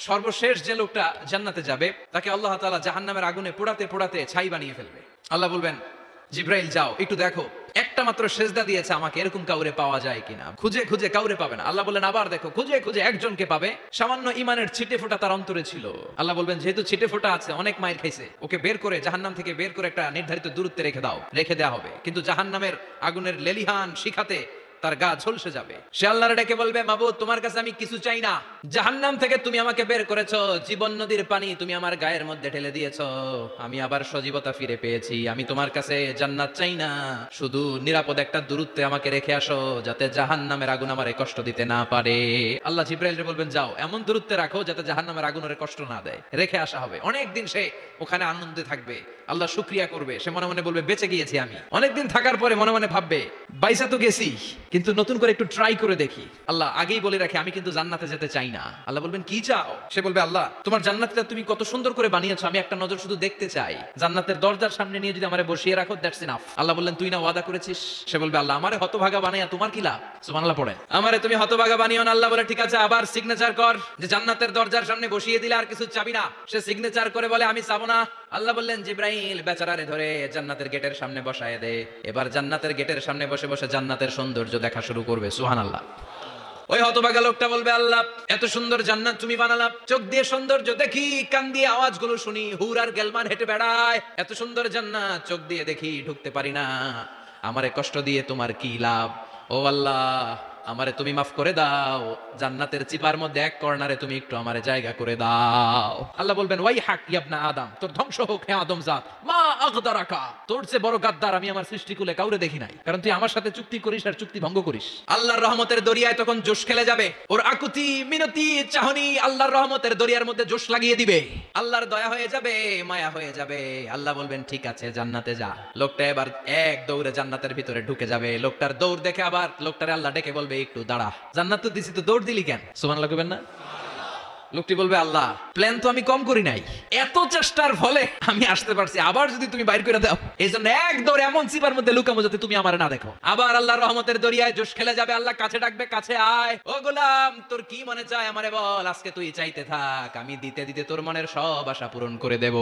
সর্বশেষ যে লোকটা জান্নাতে যাবে তাকে আল্লাহ তাআলা জাহান্নামের আগুনে পোড়াতে পোড়াতে ছাই বানিয়ে ফেলবে। আল্লাহ বলবেন, জিব্রাইল যাও একটু দেখো, একটা মাত্র সেজদা দিয়েছে আমাকে, এরকম কাউরে পাওয়া যায় কিনা। খুঁজে খুঁজে কাউরে পাবে না। আল্লাহ বললেন আবার দেখো, খুঁজে খুঁজে একজনকে পাবে, সামান্য ইমানের ছিটে ফোঁটা তার অন্তরে ছিল। আল্লাহ বলবেন যেহেতু ছিটে ফোঁটা আছে, অনেক মায়ের খাইছে, ওকে বের করে জাহান্নাম থেকে বের করে একটা নির্ধারিত দূরত্বে রেখে দাও, রেখে দেওয়া হবে। কিন্তু জাহান্নামের আগুনের লেলিহান শিখাতে তার গা ঝলসে যাবে। সে আল্লাহর ডেকে বলবে, মাবুদ তোমার কাছে আমি কিছু চাই না, জাহান্নাম থেকে তুমি আমাকে বের করেছো, জীবন নদীর পানি তুমি আমার গায়ের মধ্যে ঢেলে দিয়েছো, আমি আবার সজীবতা ফিরে পেয়েছি, আমি তোমার কাছে জান্নাত চাই না, শুধু নিরাপদ একটা দূরত্বে আমাকে রেখে আসো, যাতে জাহান্নামের আগুন আমারে কষ্ট দিতে না পারে। আল্লাহ জিব্রাইলকে বলবেন যাও এমন দূরত্বে রাখো যাতে জাহান্নামের আগুন ওরে কষ্ট না দেয়, রেখে আসা হবে। অনেকদিন সে ওখানে আনন্দে থাকবে, আল্লাহ শুকরিয়া করবে, সে মনে মনে বলবে বেঁচে গিয়েছি আমি। অনেকদিন থাকার পরে মনে মনে ভাববে বাইসা তো গেছি, কিন্তু নতুন করে একটু ট্রাই করে দেখি। আল্লাহ আগেই বলে রাখে আমি কিন্তু জান্নাতে যেতে চাই না। আল্লাহ বলবেন কি চাও? সে বলবে আল্লাহ তোমার জান্নাতটা তুমি কত সুন্দর করে বানিয়েছো, আমি একটা নজর শুধু দেখতে চাই, জান্নাতের দরজার সামনে নিয়ে যদি আমারে বসিয়ে রাখো, দ্যাটস ইনাফ। আল্লাহ বললেন তুই না ওয়াদা করেছিস। সে বলবে আল্লাহ আমারে হতভাগা বানাইয়া তোমার কি লাভ? সুবহানাল্লাহ পড়ে, আমারে তুমি হতভাগা বানিও না। আল্লাহ বলে ঠিক আছে, আবার সিগনেচার কর যে জান্নাতের দরজার সামনে বসিয়ে দিলে আর কিছু চাবি না। সে সিগনেচার করে বলে আমি চাবো না। আল্লাহ বললেন জিব্রাইল বেচারারে ধরে জান্নাতের গেটের সামনে বসায় দে, এবার জান্নাতের গেটের সামনে বসে বসে জান্নাতের সৌন্দর্য দেখা শুরু করবে। সুবহানাল্লাহ। ওই হতভাগা লোকটা বলবে আল্লাহ এত সুন্দর জান্নাত তুমি বানালাম, চোখ দিয়ে সৌন্দর্য দেখি, কান দিয়ে আওয়াজগুলো শুনি, হুর আর গেলমান হেঁটে বেড়ায়, এত সুন্দর জান্নাত চোখ দিয়ে দেখি, ঢুকতে পারি না, আমারে কষ্ট দিয়ে তোমার কি লাভ? ও আল্লাহ আমারে তুমি মাফ করে দাও, জান্নাতের চিপার মধ্যে এক কর্নারে তুমি একটু আমারে জায়গা করে দাও। আল্লাহ বলবেন ওয়াই হাক ইবনা আদম, তোর ধ্বংস হোক হে আদম জাত, মা আগদারাকা, তোর চেয়ে বড় গাদ্দার আমি আমার সৃষ্টিকুলে কাউরে দেখি নাই, কারণ তুই আমার সাথে চুক্তি করিস আর চুক্তি ভঙ্গ করিস। আল্লাহর রহমতের দরিয়ায় তখন জোশ খেলে যাবে, ওর আকুতি মিনতি চাহনি আল্লাহর রহমতের দরিয়ার মধ্যে জোশ লাগিয়ে দিবে, আল্লাহর দয়া হয়ে যাবে, মায়া হয়ে যাবে। আল্লাহ বলবেন ঠিক আছে জান্নাতে যা। লোকটা এবার এক দৌড়ে জান্নাতের ভিতরে ঢুকে যাবে। লোকটার দৌড় দেখে আবার লোকটারে আল্লাহ ডেকে বলবে একটু দাঁড়া, জান্নাত তো দিছি, তো দৌড় দিলি কেন? সুবহানাল্লাহ কইবেন না? লোকটি বলবে আল্লাহ প্ল্যান তো আমি কম করি নাই, এত চেষ্টার ফলে আমি আসতে পারছি, আবার যদি তুমি বাইর করে দাও, এই জন্য এক দৌড়ে এমন চিপার মধ্যে লুকামো যাতে তুমি আমার না দেখো। আবার আল্লাহর রহমতের দরিয়ায় জোশ খেলে যাবে। আল্লাহ কাছে ডাকবে, কাছে আয়, ও গোলাম তোর কি মনে চায় আমারে বল, আজকে তুই চাইতে থাক, আমি দিতে দিতে তোর মনের সব আশা পূরণ করে দেব।